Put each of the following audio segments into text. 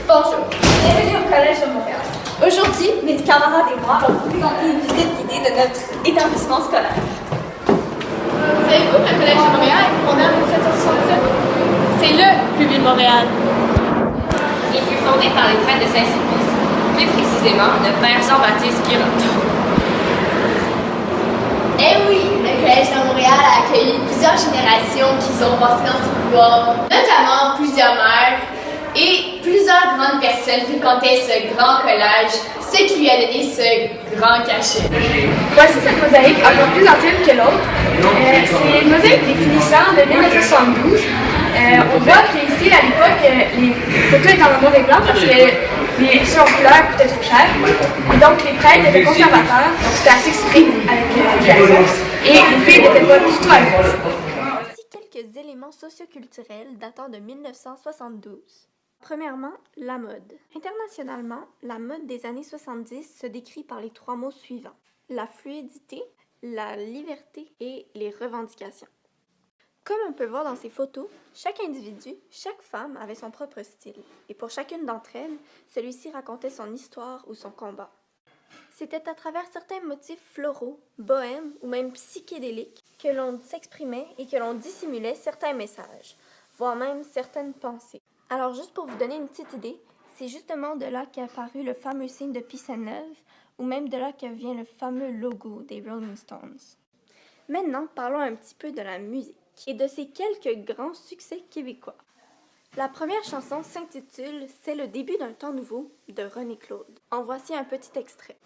Bonjour, bienvenue au Collège de Montréal. Aujourd'hui, mes camarades et moi allons vous présenter une visite guidée de notre établissement scolaire. Savez-vous que le Collège de Montréal a été fondé en 1767? C'est le plus vieux de Montréal. Il fut fondé par les prêtres de Saint-Sulpice, plus précisément le père Jean-Baptiste Guéranton. Eh oui, le Collège de Montréal a accueilli plusieurs générations qui ont passé dans ses couloirs, notamment plusieurs mères, et plusieurs grandes personnes fréquentaient ce grand collège, ce qui lui a donné ce grand cachet. Voici cette mosaïque encore plus ancienne que l'autre. C'est une mosaïque définissant de 1972. On voit qu'ici, à l'époque, les photos étaient en noir et blanc parce que les sons couleurs coûtaient trop cher. Et donc, les prêtres étaient conservateurs, donc c'était assez strict avec l'éducation. Et les filles n'étaient pas du tout à l'aise. Voici quelques éléments socioculturels datant de 1972. Premièrement, la mode. Internationalement, la mode des années 70 se décrit par les trois mots suivants: la fluidité, la liberté et les revendications. Comme on peut voir dans ces photos, chaque individu, chaque femme avait son propre style, et pour chacune d'entre elles, celui-ci racontait son histoire ou son combat. C'était à travers certains motifs floraux, bohèmes ou même psychédéliques que l'on s'exprimait et que l'on dissimulait certains messages, voire même certaines pensées. Alors juste pour vous donner une petite idée, c'est justement de là qu'est apparu le fameux signe de Peace and Love, ou même de là que vient le fameux logo des Rolling Stones. Maintenant, parlons un petit peu de la musique et de ses quelques grands succès québécois. La première chanson s'intitule « C'est le début d'un temps nouveau » de René Claude. En voici un petit extrait.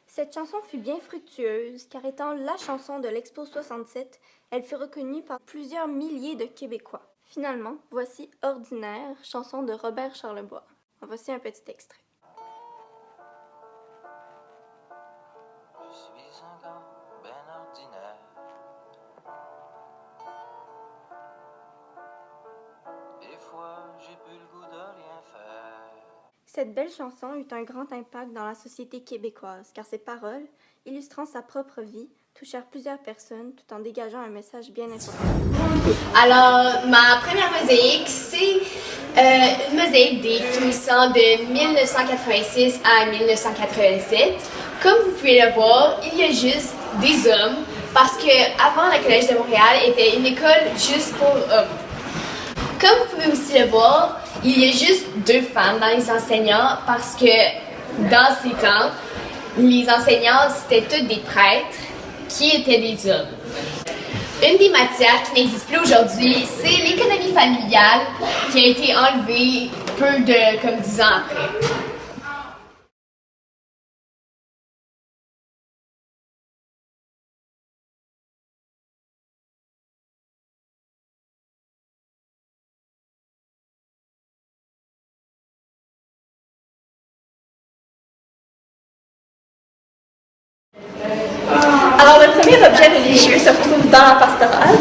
Cette chanson fut bien fructueuse, car étant la chanson de l'Expo 67, elle fut reconnue par plusieurs milliers de Québécois. Finalement, voici Ordinaire, chanson de Robert Charlebois. En voici un petit extrait. Je suis un gars ben ordinaire. Des fois, j'ai plus le goût de rien faire. Cette belle chanson eut un grand impact dans la société québécoise, car ses paroles, illustrant sa propre vie, touchèrent plusieurs personnes tout en dégageant un message bien important. Alors, ma première mosaïque, c'est une mosaïque définissant de 1986 à 1987. Comme vous pouvez le voir, il y a juste des hommes, parce que avant le Collège de Montréal était une école juste pour hommes. Comme vous pouvez aussi le voir, il y a juste 2 femmes dans les enseignants, parce que dans ces temps, les enseignants, c'était tous des prêtres qui étaient des hommes. Une des matières qui n'existe plus aujourd'hui, c'est l'économie familiale qui a été enlevée peu de, comme 10 ans après. Alors, le premier objet religieux se retrouve dans la pastorale.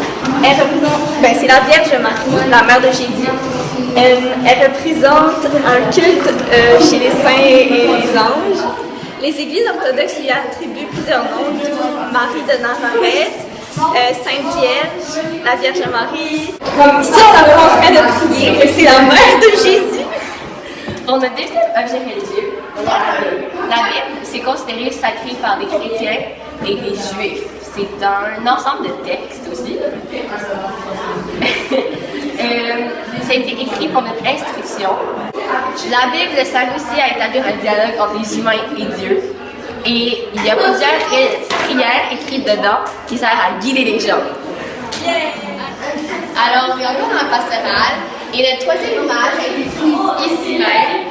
C'est la Vierge Marie, la mère de Jésus. Elle représente un culte chez les saints et les anges. Les églises orthodoxes lui attribuent plusieurs noms, dont Marie de Nazareth, Sainte Vierge, la Vierge Marie. Ici, on est en train de prier que c'est la mère de Jésus. On a 2 objets religieux. La Bible, c'est considéré sacré par des chrétiens et des juifs. C'est un ensemble de textes aussi. Ça a été écrit pour notre instruction. La Bible sert aussi à établir un dialogue entre les humains et Dieu. Et il y a plusieurs prières écrites dedans qui servent à guider les gens. Alors, on est encore dans la pastorale, et le 3e image a été prise ici même.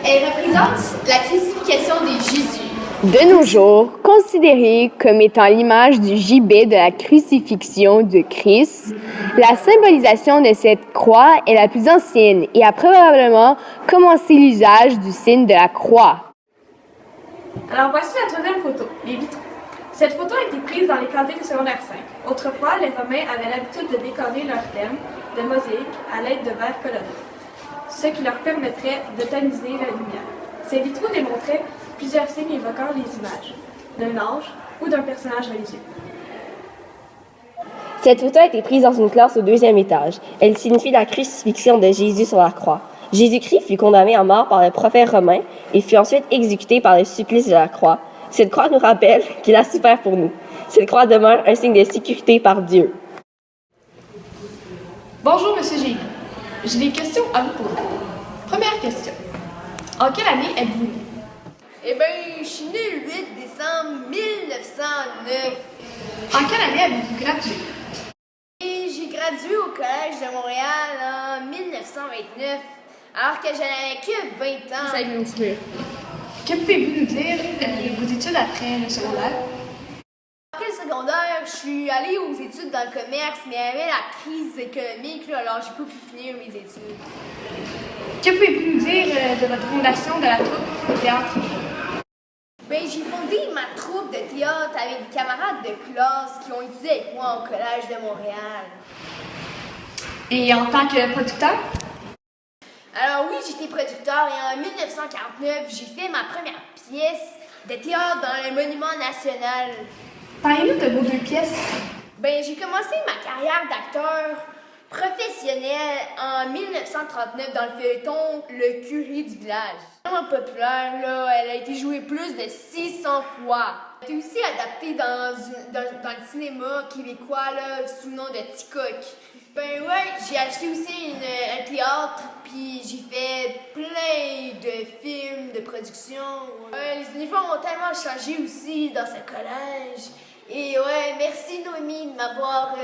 Elle représente la crucifixion de Jésus. De nos jours, considérée comme étant l'image du gibet de la crucifixion de Christ, la symbolisation de cette croix est la plus ancienne et a probablement commencé l'usage du signe de la croix. Alors voici la 3e photo, les vitraux. Cette photo a été prise dans les cantines du secondaire 5. Autrefois, les Romains avaient l'habitude de décorer leurs thèmes de mosaïque à l'aide de verres colorés, ce qui leur permettrait de tamiser la lumière. Ces vitraux démontraient plusieurs signes évoquant les images d'un ange ou d'un personnage religieux. Cette photo a été prise dans une classe au 2e étage. Elle signifie la crucifixion de Jésus sur la croix. Jésus-Christ fut condamné à mort par le prophète romain et fut ensuite exécuté par le supplice de la croix. Cette croix nous rappelle qu'il a souffert pour nous. Cette croix demeure un signe de sécurité par Dieu. Bonjour, Monsieur G. J'ai des questions à vous poser. Première question. En quelle année êtes-vous né? Eh bien, je suis né le 8 décembre 1909. En quelle année avez-vous gradué? Et j'ai gradué au Collège de Montréal en 1929, alors que j'avais que 20 ans. Ça va m'instruire. Que pouvez-vous nous dire de vos études après le secondaire? Après le secondaire, je suis allée aux études dans le commerce, mais il y avait la crise économique, là, alors j'ai pas pu finir mes études. Que pouvez-vous nous dire de votre fondation de la troupe de théâtre? Ben, j'ai fondé ma troupe de théâtre avec des camarades de classe qui ont étudié avec moi au Collège de Montréal. Et en tant que producteur? Alors oui, j'étais producteur et en 1949, j'ai fait ma première pièce de théâtre dans le Monument National. Parlez-nous de vos 2 pièces. Ben, j'ai commencé ma carrière d'acteur professionnel en 1939 dans le feuilleton Le Curé du village. Vraiment populaire, là, elle a été jouée plus de 600 fois. Elle a été aussi adaptée dans le cinéma québécois là, sous le nom de Ticoc. Ben ouais, j'ai acheté aussi un théâtre, puis j'ai fait plein de films de production. Les uniformes ont tellement changé aussi dans ce collège. Et ouais, merci Noémie de m'avoir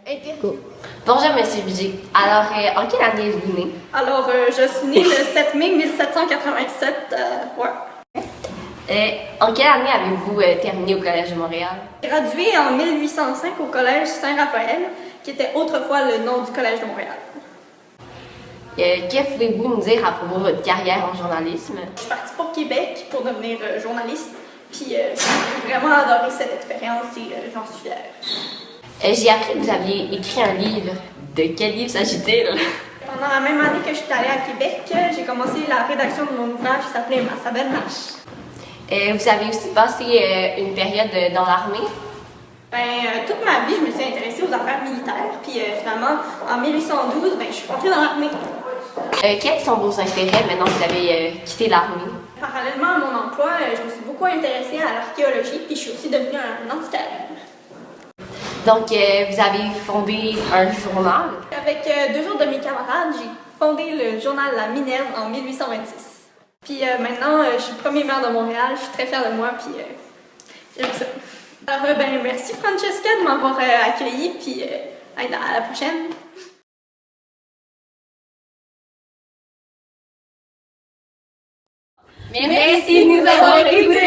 interviewé. Bonjour, Monsieur Vigé. Alors, en quelle année êtes-vous né? Alors, je suis née le 7 mai 1787. Ouais. En quelle année avez-vous terminé au Collège de Montréal? J'ai gradué en 1805 au Collège Saint-Raphaël, qui était autrefois le nom du Collège de Montréal. Que pouvez-vous nous dire à propos de votre carrière en journalisme? Je suis partie pour Québec pour devenir journaliste, puis j'ai vraiment adoré cette expérience et j'en suis fière. J'ai appris que vous aviez écrit un livre. De quel livre s'agit-il? Pendant la même année que je suis allée à Québec, j'ai commencé la rédaction de mon ouvrage qui s'appelait Ma Sabelle Marche. Vous avez aussi passé une période dans l'armée? Toute ma vie, je me suis intéressée aux affaires militaires, puis finalement, en 1812, je suis entrée dans l'armée. Quels sont vos intérêts maintenant que vous avez quitté l'armée? Parallèlement à mon emploi, je me suis beaucoup intéressée à l'archéologie, puis je suis aussi devenue un antiquaire. Donc, vous avez fondé un journal? Avec 2 autres de mes camarades, j'ai fondé le journal La Minerve en 1826. Puis maintenant, je suis premier maire de Montréal, je suis très fière de moi, puis j'aime ça. Alors, merci Francesca de m'avoir accueillie, puis à la prochaine. Merci de nous avoir écoutés!